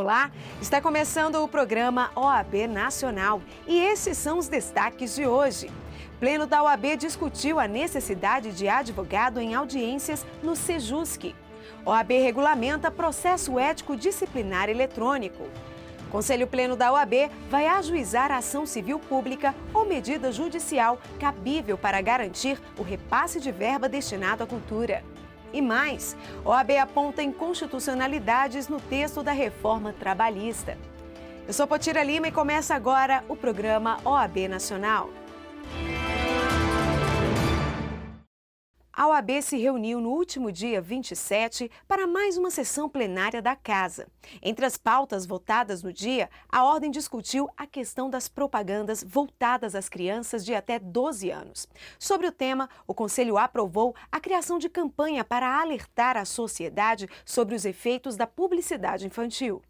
Olá, está começando o programa OAB Nacional e esses são os destaques de hoje. Pleno da OAB discutiu a necessidade de advogado em audiências no Sejusc. OAB regulamenta processo ético disciplinar eletrônico. Conselho Pleno da OAB vai ajuizar ação civil pública ou medida judicial cabível para garantir o repasse de verba destinado à cultura. E mais, OAB aponta inconstitucionalidades no texto da reforma trabalhista. Eu sou Potira Lima e começa agora o programa OAB Nacional. A OAB se reuniu no último dia 27 para mais uma sessão plenária da Casa. Entre as pautas votadas no dia, a ordem discutiu a questão das propagandas voltadas às crianças de até 12 anos. Sobre o tema, o Conselho aprovou a criação de campanha para alertar a sociedade sobre os efeitos da publicidade infantil.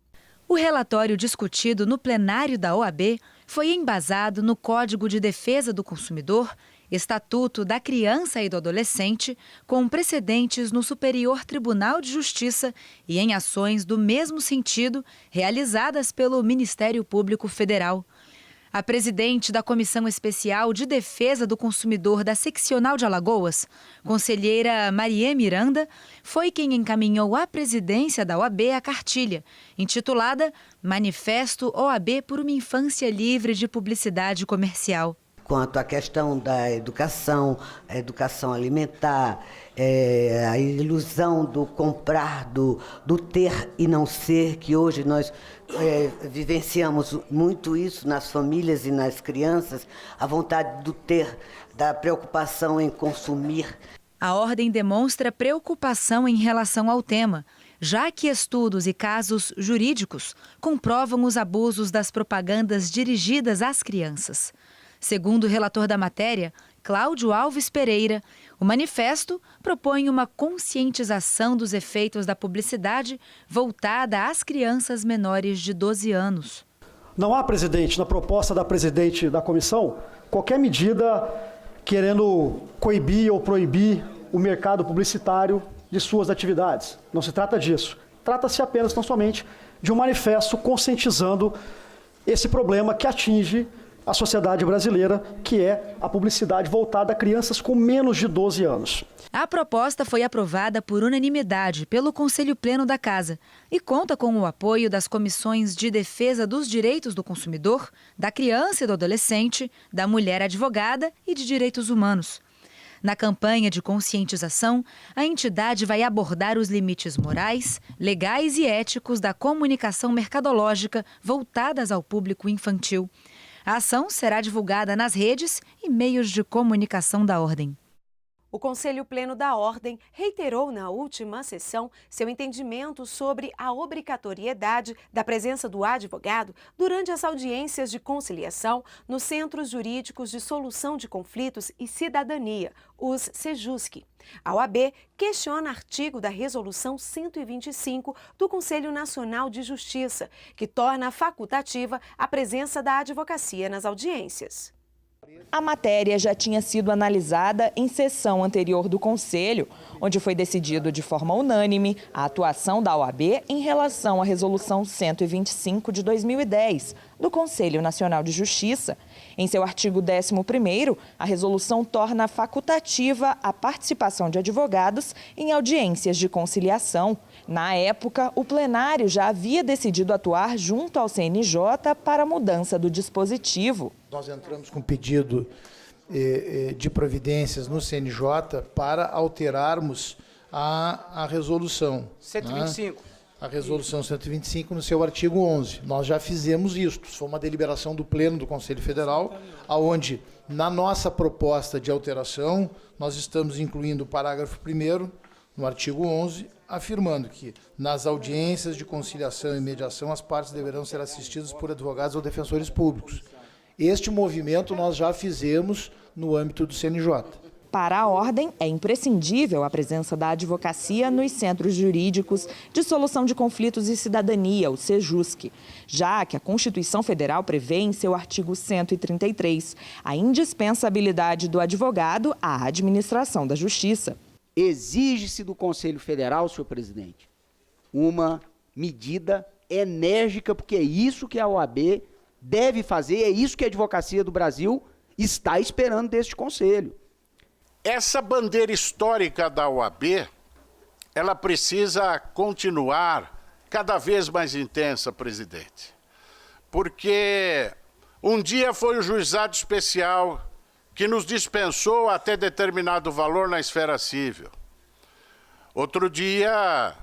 O relatório discutido no plenário da OAB foi embasado no Código de Defesa do Consumidor, Estatuto da Criança e do Adolescente, com precedentes no Superior Tribunal de Justiça e em ações do mesmo sentido realizadas pelo Ministério Público Federal. A presidente da Comissão Especial de Defesa do Consumidor da Seccional de Alagoas, conselheira Marie Miranda, foi quem encaminhou à presidência da OAB a cartilha, intitulada Manifesto OAB por uma Infância Livre de Publicidade Comercial. Quanto à questão da educação, a educação alimentar, a ilusão do comprar, do ter e não ser, que hoje nós vivenciamos muito isso nas famílias e nas crianças, a vontade do ter, da preocupação em consumir. A ordem demonstra preocupação em relação ao tema, já que estudos e casos jurídicos comprovam os abusos das propagandas dirigidas às crianças. Segundo o relator da matéria, Cláudio Alves Pereira, o manifesto propõe uma conscientização dos efeitos da publicidade voltada às crianças menores de 12 anos. Não há, presidente, na proposta da presidente da comissão, qualquer medida querendo coibir ou proibir o mercado publicitário de suas atividades. Não se trata disso. Trata-se apenas, tão somente, de um manifesto conscientizando esse problema que atinge a sociedade brasileira, que é a publicidade voltada a crianças com menos de 12 anos. A proposta foi aprovada por unanimidade pelo Conselho Pleno da Casa e conta com o apoio das comissões de defesa dos direitos do consumidor, da criança e do adolescente, da mulher advogada e de direitos humanos. Na campanha de conscientização, a entidade vai abordar os limites morais, legais e éticos da comunicação mercadológica voltadas ao público infantil. A ação será divulgada nas redes e meios de comunicação da Ordem. O Conselho Pleno da Ordem reiterou na última sessão seu entendimento sobre a obrigatoriedade da presença do advogado durante as audiências de conciliação nos Centros Jurídicos de Solução de Conflitos e Cidadania, os Sejusc. A OAB questiona artigo da Resolução 125 do Conselho Nacional de Justiça, que torna facultativa a presença da advocacia nas audiências. A matéria já tinha sido analisada em sessão anterior do Conselho, onde foi decidido de forma unânime a atuação da OAB em relação à Resolução 125 de 2010, do Conselho Nacional de Justiça. Em seu artigo 11º, a resolução torna facultativa a participação de advogados em audiências de conciliação. Na época, o plenário já havia decidido atuar junto ao CNJ para a mudança do dispositivo. Nós entramos com pedido de providências no CNJ para alterarmos a resolução. 125. Né? A resolução 125 no seu artigo 11. Nós já fizemos isso. Foi uma deliberação do Pleno do Conselho Federal, onde, na nossa proposta de alteração, nós estamos incluindo o parágrafo 1º, no artigo 11, afirmando que, nas audiências de conciliação e mediação, as partes deverão ser assistidas por advogados ou defensores públicos. Este movimento nós já fizemos no âmbito do CNJ. Para a Ordem, é imprescindível a presença da advocacia nos Centros Jurídicos de Solução de Conflitos e Cidadania, o Sejusc, já que a Constituição Federal prevê em seu artigo 133 a indispensabilidade do advogado à administração da Justiça. Exige-se do Conselho Federal, senhor presidente, uma medida enérgica, porque é isso que a OAB deve fazer, é isso que a advocacia do Brasil está esperando deste Conselho. Essa bandeira histórica da OAB, ela precisa continuar cada vez mais intensa, presidente. Porque um dia foi o juizado especial que nos dispensou até determinado valor na esfera civil. Outro dia,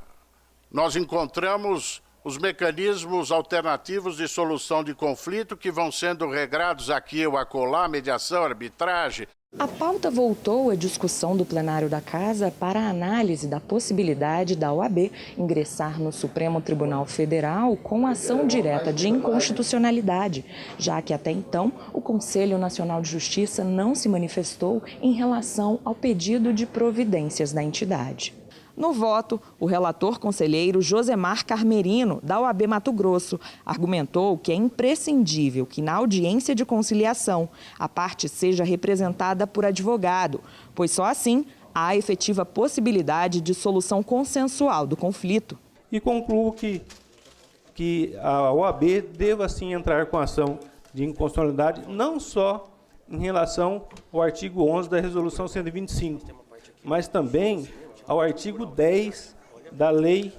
nós encontramos os mecanismos alternativos de solução de conflito que vão sendo regrados aqui ou acolá, mediação, arbitragem. A pauta voltou à discussão do plenário da Casa para a análise da possibilidade da OAB ingressar no Supremo Tribunal Federal com ação direta de inconstitucionalidade, já que até então o Conselho Nacional de Justiça não se manifestou em relação ao pedido de providências da entidade. No voto, o relator conselheiro Josemar Carmerino, da OAB Mato Grosso, argumentou que é imprescindível que na audiência de conciliação a parte seja representada por advogado, pois só assim há efetiva possibilidade de solução consensual do conflito. E concluo que a OAB deva sim entrar com ação de inconstitucionalidade, não só em relação ao artigo 11 da Resolução 125, mas também ao artigo 10 da Lei,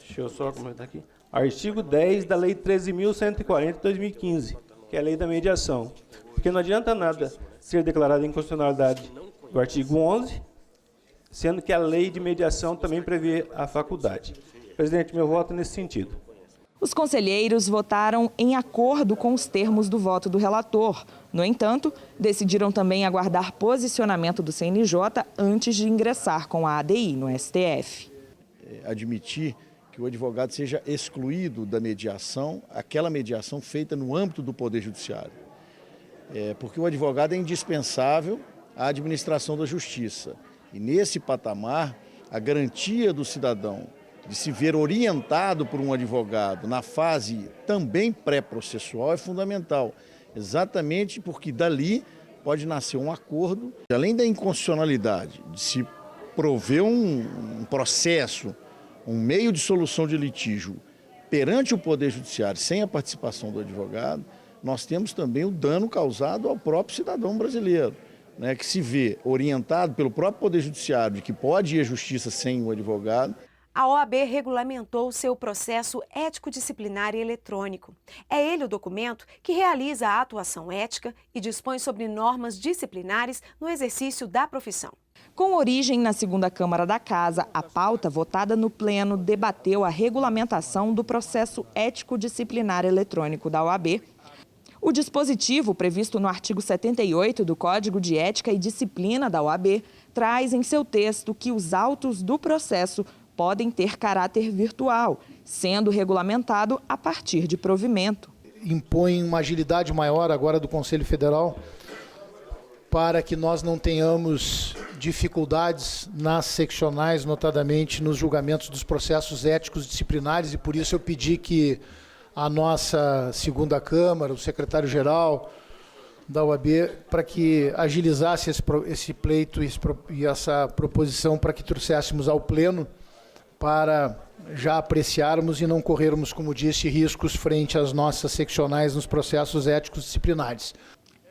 deixa eu só comentar aqui, artigo 10 da Lei 13.140 de 2015, que é a Lei da Mediação. Porque não adianta nada ser declarada inconstitucionalidade do artigo 11, sendo que a Lei de Mediação também prevê a faculdade. Presidente, meu voto é nesse sentido. Os conselheiros votaram em acordo com os termos do voto do relator. No entanto, decidiram também aguardar posicionamento do CNJ antes de ingressar com a ADI no STF. Admitir que o advogado seja excluído da mediação, aquela mediação feita no âmbito do Poder Judiciário. Porque o advogado é indispensável à administração da justiça. E nesse patamar, a garantia do cidadão de se ver orientado por um advogado na fase também pré-processual é fundamental, exatamente porque dali pode nascer um acordo. Além da inconstitucionalidade de se prover um processo, um meio de solução de litígio perante o Poder Judiciário sem a participação do advogado, nós temos também o dano causado ao próprio cidadão brasileiro, né, que se vê orientado pelo próprio Poder Judiciário de que pode ir à justiça sem o advogado. A OAB regulamentou seu processo ético-disciplinar e eletrônico. É ele o documento que realiza a atuação ética e dispõe sobre normas disciplinares no exercício da profissão. Com origem na segunda Câmara da Casa, a pauta votada no Pleno debateu a regulamentação do processo ético-disciplinar eletrônico da OAB. O dispositivo, previsto no artigo 78 do Código de Ética e Disciplina da OAB, traz em seu texto que os autos do processo podem ter caráter virtual, sendo regulamentado a partir de provimento. Impõe uma agilidade maior agora do Conselho Federal para que nós não tenhamos dificuldades nas seccionais, notadamente nos julgamentos dos processos éticos disciplinares, e por isso eu pedi que a nossa segunda Câmara, o secretário-geral da OAB, para que agilizasse esse pleito e essa proposição para que trouxéssemos ao Pleno, para já apreciarmos e não corrermos, como disse, riscos frente às nossas seccionais nos processos éticos disciplinares.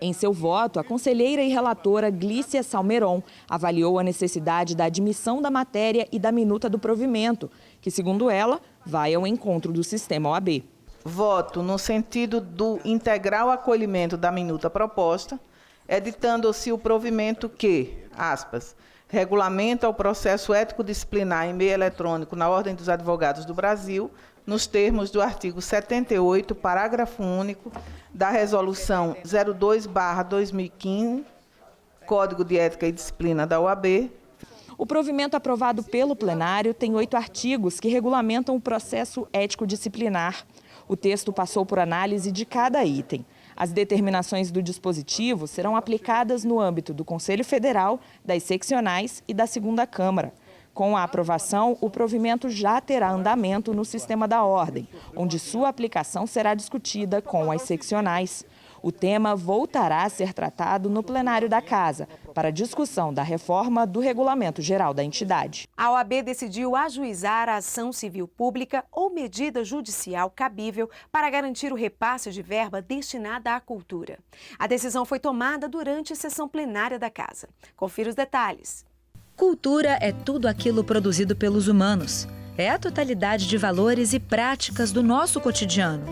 Em seu voto, a conselheira e relatora Glícia Salmeron avaliou a necessidade da admissão da matéria e da minuta do provimento, que, segundo ela, vai ao encontro do sistema OAB. Voto no sentido do integral acolhimento da minuta proposta, editando-se o provimento que, aspas, regulamenta o processo ético-disciplinar em meio eletrônico na Ordem dos Advogados do Brasil, nos termos do artigo 78, parágrafo único, da Resolução 02/2015, Código de Ética e Disciplina da OAB. O provimento aprovado pelo plenário tem 8 artigos que regulamentam o processo ético-disciplinar. O texto passou por análise de cada item. As determinações do dispositivo serão aplicadas no âmbito do Conselho Federal, das seccionais e da segunda Câmara. Com a aprovação, o provimento já terá andamento no sistema da Ordem, onde sua aplicação será discutida com as seccionais. O tema voltará a ser tratado no plenário da Casa, para discussão da reforma do Regulamento Geral da entidade. A OAB decidiu ajuizar a ação civil pública ou medida judicial cabível para garantir o repasse de verba destinada à cultura. A decisão foi tomada durante a sessão plenária da Casa. Confira os detalhes. Cultura é tudo aquilo produzido pelos humanos. É a totalidade de valores e práticas do nosso cotidiano.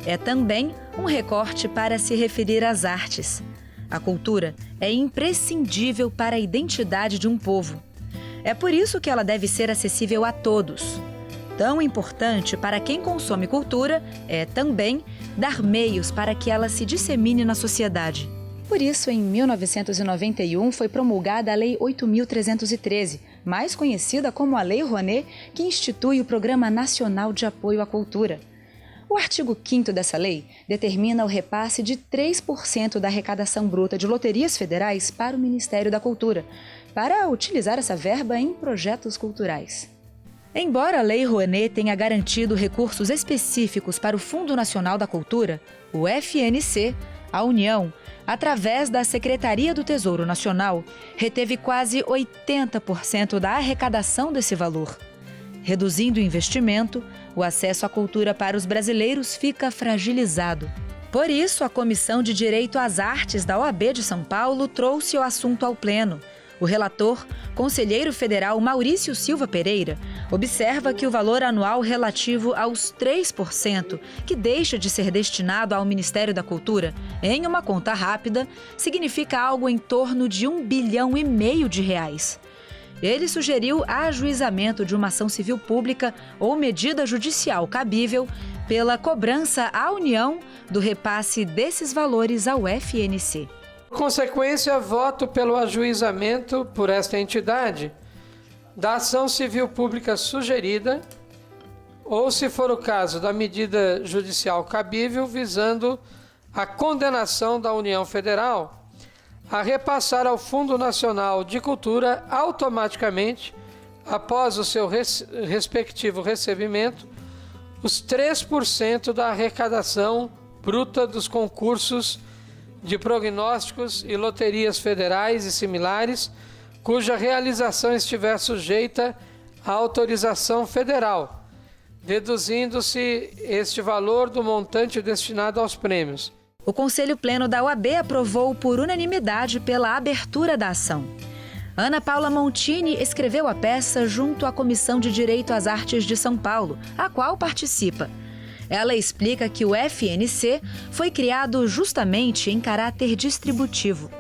É também um recorte para se referir às artes. A cultura é imprescindível para a identidade de um povo. É por isso que ela deve ser acessível a todos. Tão importante para quem consome cultura é também dar meios para que ela se dissemine na sociedade. Por isso, em 1991, foi promulgada a Lei 8.313, mais conhecida como a Lei Rouanet, que institui o Programa Nacional de Apoio à Cultura. O artigo 5º dessa lei determina o repasse de 3% da arrecadação bruta de loterias federais para o Ministério da Cultura, para utilizar essa verba em projetos culturais. Embora a Lei Rouanet tenha garantido recursos específicos para o Fundo Nacional da Cultura, o FNC, a União, através da Secretaria do Tesouro Nacional, reteve quase 80% da arrecadação desse valor. Reduzindo o investimento, o acesso à cultura para os brasileiros fica fragilizado. Por isso, a Comissão de Direito às Artes da OAB de São Paulo trouxe o assunto ao Pleno. O relator, conselheiro federal Maurício Silva Pereira, observa que o valor anual relativo aos 3%, que deixa de ser destinado ao Ministério da Cultura, em uma conta rápida, significa algo em torno de R$1,5 bilhão. Ele sugeriu ajuizamento de uma ação civil pública ou medida judicial cabível pela cobrança à União do repasse desses valores ao FNC. Consequência, voto pelo ajuizamento por esta entidade da ação civil pública sugerida ou, se for o caso, da medida judicial cabível visando a condenação da União Federal a repassar ao Fundo Nacional de Cultura automaticamente, após o seu respectivo recebimento, os 3% da arrecadação bruta dos concursos de prognósticos e loterias federais e similares, cuja realização estiver sujeita à autorização federal, deduzindo-se este valor do montante destinado aos prêmios. O Conselho Pleno da OAB aprovou por unanimidade pela abertura da ação. Ana Paula Montini escreveu a peça junto à Comissão de Direito às Artes de São Paulo, a qual participa. Ela explica que o FNC foi criado justamente em caráter distributivo.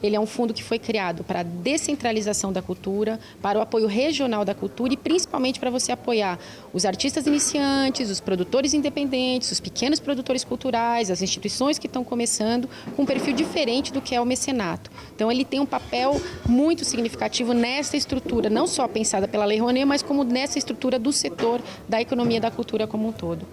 Ele é um fundo que foi criado para a descentralização da cultura, para o apoio regional da cultura e principalmente para você apoiar os artistas iniciantes, os produtores independentes, os pequenos produtores culturais, as instituições que estão começando com um perfil diferente do que é o mecenato. Então ele tem um papel muito significativo nessa estrutura, não só pensada pela Lei Rouanet, mas como nessa estrutura do setor da economia da cultura como um todo.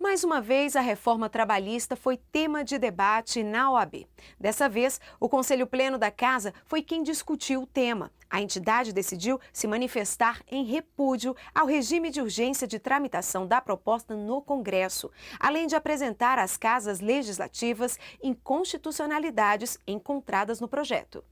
Mais uma vez, a reforma trabalhista foi tema de debate na OAB. Dessa vez, o Conselho Pleno da Casa foi quem discutiu o tema. A entidade decidiu se manifestar em repúdio ao regime de urgência de tramitação da proposta no Congresso, além de apresentar às casas legislativas inconstitucionalidades encontradas no projeto.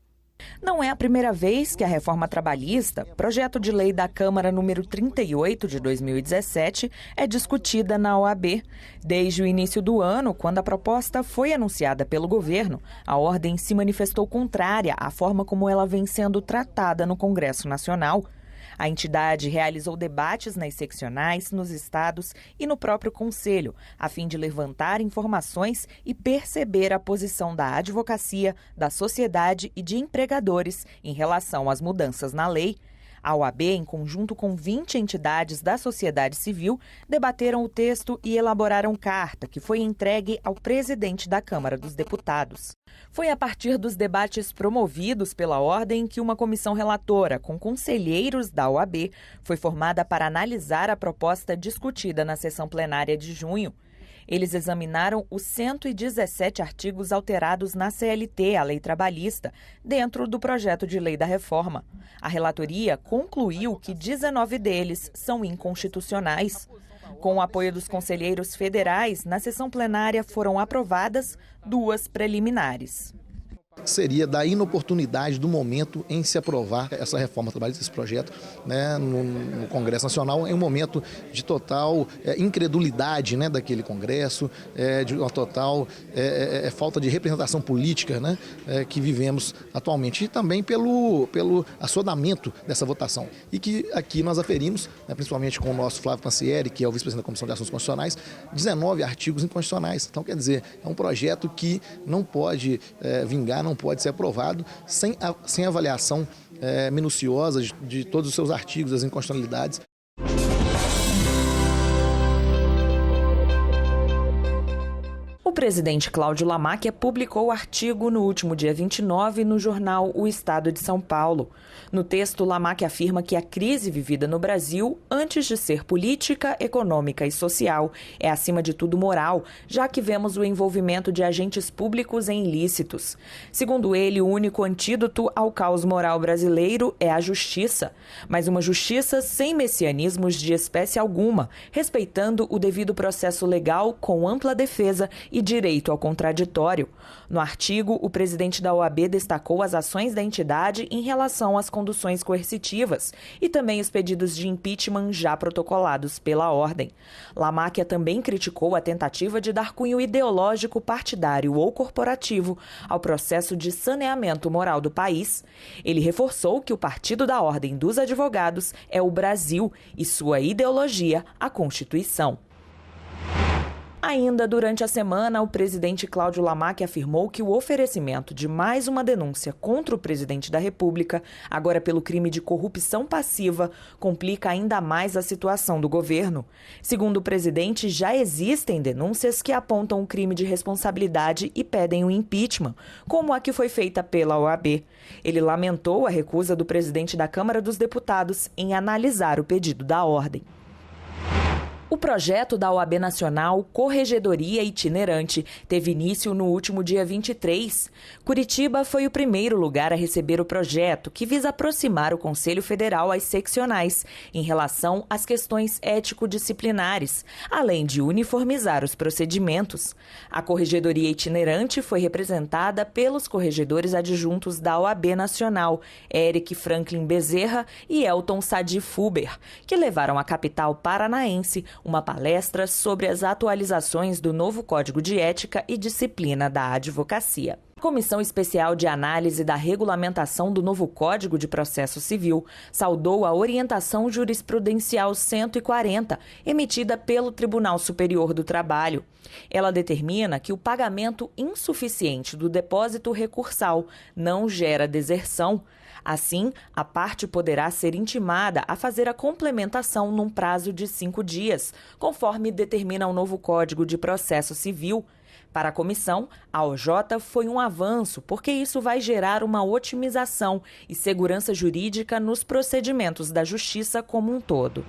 Não é a primeira vez que a reforma trabalhista, projeto de lei da Câmara número 38 de 2017, é discutida na OAB. Desde o início do ano, quando a proposta foi anunciada pelo governo, a ordem se manifestou contrária à forma como ela vem sendo tratada no Congresso Nacional. A entidade realizou debates nas seccionais, nos estados e no próprio Conselho, a fim de levantar informações e perceber a posição da advocacia, da sociedade e de empregadores em relação às mudanças na lei. A OAB, em conjunto com 20 entidades da sociedade civil, debateram o texto e elaboraram carta, que foi entregue ao presidente da Câmara dos Deputados. Foi a partir dos debates promovidos pela ordem que uma comissão relatora, com conselheiros da OAB, foi formada para analisar a proposta discutida na sessão plenária de junho. Eles examinaram os 117 artigos alterados na CLT, a lei trabalhista, dentro do projeto de lei da reforma. A relatoria concluiu que 19 deles são inconstitucionais. Com o apoio dos conselheiros federais, na sessão plenária foram aprovadas 2 preliminares. Seria da inoportunidade do momento em se aprovar essa reforma trabalhista, esse projeto, né, no Congresso Nacional, em um momento de total incredulidade, né, daquele Congresso, de uma total falta de representação política, né, que vivemos atualmente, e também pelo assodamento dessa votação. E que aqui nós aferimos, né, principalmente com o nosso Flávio Pansieri, que é o vice-presidente da Comissão de Assuntos Constitucionais, 19 artigos inconstitucionais. Então, quer dizer, é um projeto que não pode vingar, não pode ser aprovado sem avaliação minuciosa de todos os seus artigos, das inconstitucionalidades. O presidente Cláudio Lamáquia publicou o artigo no último dia 29 no jornal O Estado de São Paulo. No texto, Lamáquia afirma que a crise vivida no Brasil, antes de ser política, econômica e social, é acima de tudo moral, já que vemos o envolvimento de agentes públicos em ilícitos. Segundo ele, o único antídoto ao caos moral brasileiro é a justiça, mas uma justiça sem messianismos de espécie alguma, respeitando o devido processo legal com ampla defesa e direito ao contraditório. No artigo, o presidente da OAB destacou as ações da entidade em relação às conduções coercitivas e também os pedidos de impeachment já protocolados pela ordem. Lamáquia também criticou a tentativa de dar cunho ideológico, partidário ou corporativo ao processo de saneamento moral do país. Ele reforçou que o Partido da Ordem dos Advogados é o Brasil e sua ideologia, a Constituição. Ainda durante a semana, o presidente Cláudio Lamáquia afirmou que o oferecimento de mais uma denúncia contra o presidente da República, agora pelo crime de corrupção passiva, complica ainda mais a situação do governo. Segundo o presidente, já existem denúncias que apontam o crime de responsabilidade e pedem o impeachment, como a que foi feita pela OAB. Ele lamentou a recusa do presidente da Câmara dos Deputados em analisar o pedido da ordem. O projeto da OAB Nacional, Corregedoria Itinerante, teve início no último dia 23. Curitiba foi o primeiro lugar a receber o projeto, que visa aproximar o Conselho Federal às seccionais em relação às questões ético-disciplinares, além de uniformizar os procedimentos. A Corregedoria Itinerante foi representada pelos corregedores adjuntos da OAB Nacional, Eric Franklin Bezerra e Elton Sadi Fuber, que levaram à capital paranaense uma palestra sobre as atualizações do novo Código de Ética e Disciplina da Advocacia. A Comissão Especial de Análise da Regulamentação do novo Código de Processo Civil saudou a Orientação Jurisprudencial 140, emitida pelo Tribunal Superior do Trabalho. Ela determina que o pagamento insuficiente do depósito recursal não gera deserção. Assim, a parte poderá ser intimada a fazer a complementação num prazo de 5 dias, conforme determina o novo Código de Processo Civil. Para a comissão, a OJ foi um avanço, porque isso vai gerar uma otimização e segurança jurídica nos procedimentos da Justiça como um todo.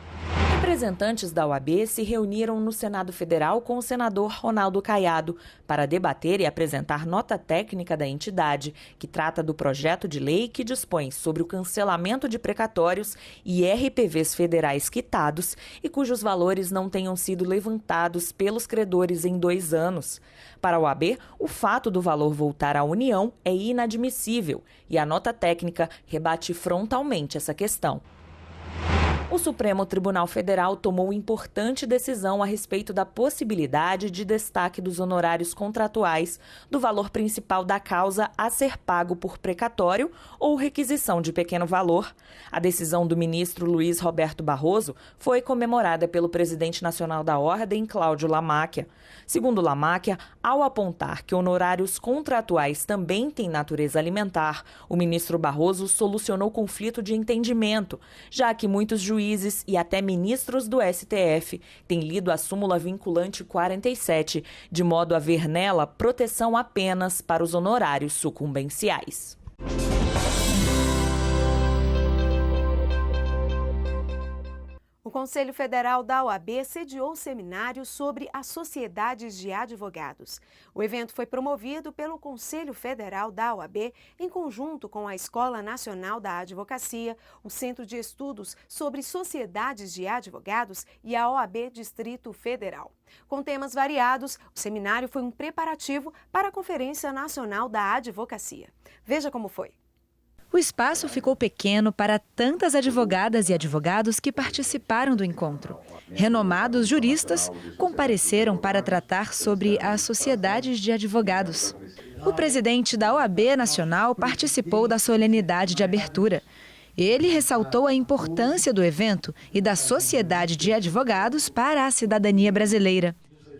Representantes da OAB se reuniram no Senado Federal com o senador Ronaldo Caiado para debater e apresentar nota técnica da entidade, que trata do projeto de lei que dispõe sobre o cancelamento de precatórios e RPVs federais quitados e cujos valores não tenham sido levantados pelos credores em 2 anos. Para a OAB, o fato do valor voltar à União é inadmissível e a nota técnica rebate frontalmente essa questão. O Supremo Tribunal Federal tomou importante decisão a respeito da possibilidade de destaque dos honorários contratuais do valor principal da causa a ser pago por precatório ou requisição de pequeno valor. A decisão do ministro Luiz Roberto Barroso foi comemorada pelo presidente nacional da Ordem, Cláudio Lamáquia. Segundo Lamáquia, ao apontar que honorários contratuais também têm natureza alimentar, o ministro Barroso solucionou conflito de entendimento, já que muitos juízes e até ministros do STF têm lido a súmula vinculante 47, de modo a ver nela proteção apenas para os honorários sucumbenciais. O Conselho Federal da OAB sediou seminário sobre as sociedades de advogados. O evento foi promovido pelo Conselho Federal da OAB em conjunto com a Escola Nacional da Advocacia, o Centro de Estudos sobre Sociedades de Advogados e a OAB Distrito Federal. Com temas variados, o seminário foi um preparativo para a Conferência Nacional da Advocacia. Veja como foi. O espaço ficou pequeno para tantas advogadas e advogados que participaram do encontro. Renomados juristas compareceram para tratar sobre as sociedades de advogados. O presidente da OAB Nacional participou da solenidade de abertura. Ele ressaltou a importância do evento e da sociedade de advogados para a cidadania brasileira.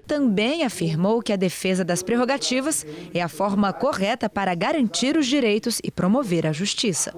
Também afirmou que a defesa das prerrogativas é a forma correta para garantir os direitos e promover a justiça.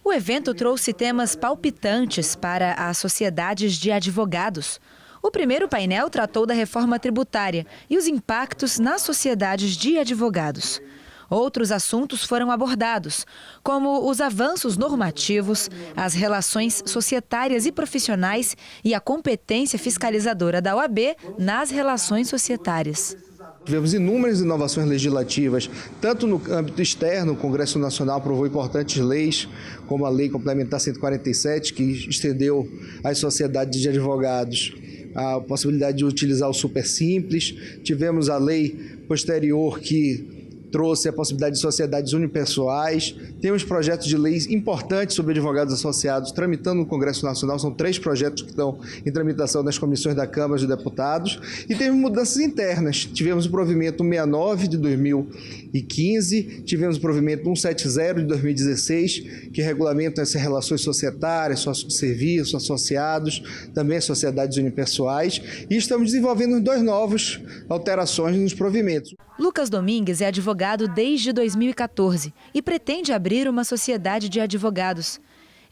O evento trouxe temas palpitantes para as sociedades de advogados. O primeiro painel tratou da reforma tributária e os impactos nas sociedades de advogados. Outros assuntos foram abordados, como os avanços normativos, as relações societárias e profissionais e a competência fiscalizadora da OAB nas relações societárias. Tivemos inúmeras inovações legislativas, tanto no âmbito externo. O Congresso Nacional aprovou importantes leis, como a Lei Complementar 147, que estendeu às sociedades de advogados a possibilidade de utilizar o supersimples. Tivemos a lei posterior que trouxe a possibilidade de sociedades unipessoais. Temos projetos de leis importantes sobre advogados associados tramitando no Congresso Nacional. São 3 projetos que estão em tramitação nas comissões da Câmara de Deputados. E temos mudanças internas. Tivemos o provimento 169 de 2015, tivemos o provimento 170 de 2016, que regulamenta essas relações societárias, sócios de serviço, associados, também sociedades unipessoais. E estamos desenvolvendo 2 novas alterações nos provimentos. Lucas Domingues é advogado desde 2014 e pretende abrir uma sociedade de advogados.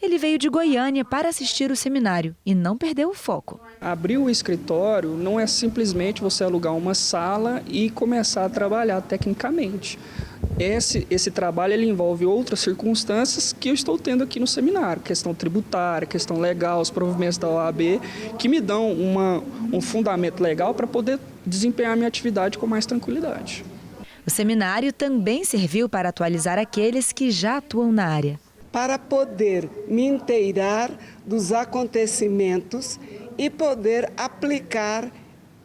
Ele veio de Goiânia para assistir o seminário e não perdeu o foco. Abrir o escritório não é simplesmente você alugar uma sala e começar a trabalhar tecnicamente. Esse trabalho ele envolve outras circunstâncias que eu estou tendo aqui no seminário, questão tributária, questão legal, os provimentos da OAB, que me dão um fundamento legal para poder desempenhar minha atividade com mais tranquilidade. O seminário também serviu para atualizar aqueles que já atuam na área. Para poder me inteirar dos acontecimentos e poder aplicar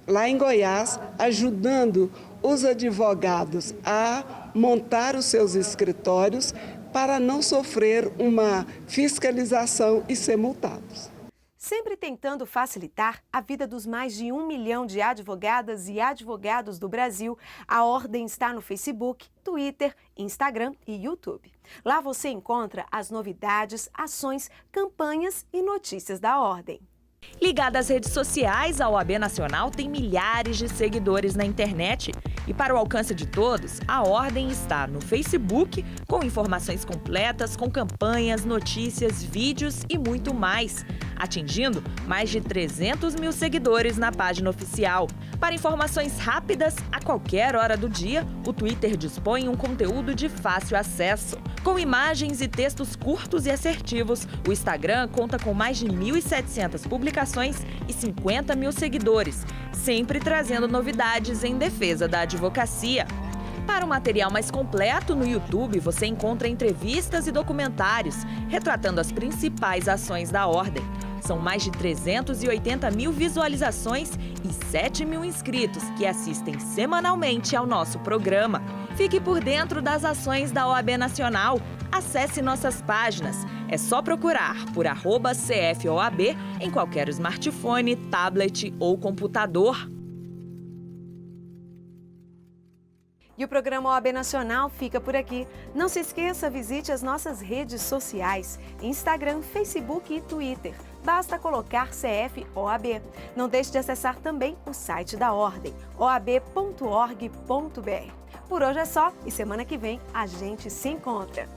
lá em Goiás, ajudando os advogados a montar os seus escritórios para não sofrer uma fiscalização e ser multados. Sempre tentando facilitar a vida dos mais de 1 milhão de advogadas e advogados do Brasil, a Ordem está no Facebook, Twitter, Instagram e YouTube. Lá você encontra as novidades, ações, campanhas e notícias da Ordem. Ligada às redes sociais, a OAB Nacional tem milhares de seguidores na internet. E para o alcance de todos, a Ordem está no Facebook, com informações completas, com campanhas, notícias, vídeos e muito mais, atingindo mais de 300 mil seguidores na página oficial. Para informações rápidas, a qualquer hora do dia, o Twitter dispõe um conteúdo de fácil acesso. Com imagens e textos curtos e assertivos, o Instagram conta com mais de 1.700 publicações e 50 mil seguidores, sempre trazendo novidades em defesa da advocacia. Para um material mais completo, no YouTube você encontra entrevistas e documentários retratando as principais ações da Ordem. São mais de 380 mil visualizações e 7 mil inscritos que assistem semanalmente ao nosso programa. Fique por dentro das ações da OAB Nacional. Acesse nossas páginas. É só procurar por @CFOAB em qualquer smartphone, tablet ou computador. E o programa OAB Nacional fica por aqui. Não se esqueça, visite as nossas redes sociais, Instagram, Facebook e Twitter. Basta colocar CFOAB. Não deixe de acessar também o site da Ordem, oab.org.br. Por hoje é só e semana que vem a gente se encontra.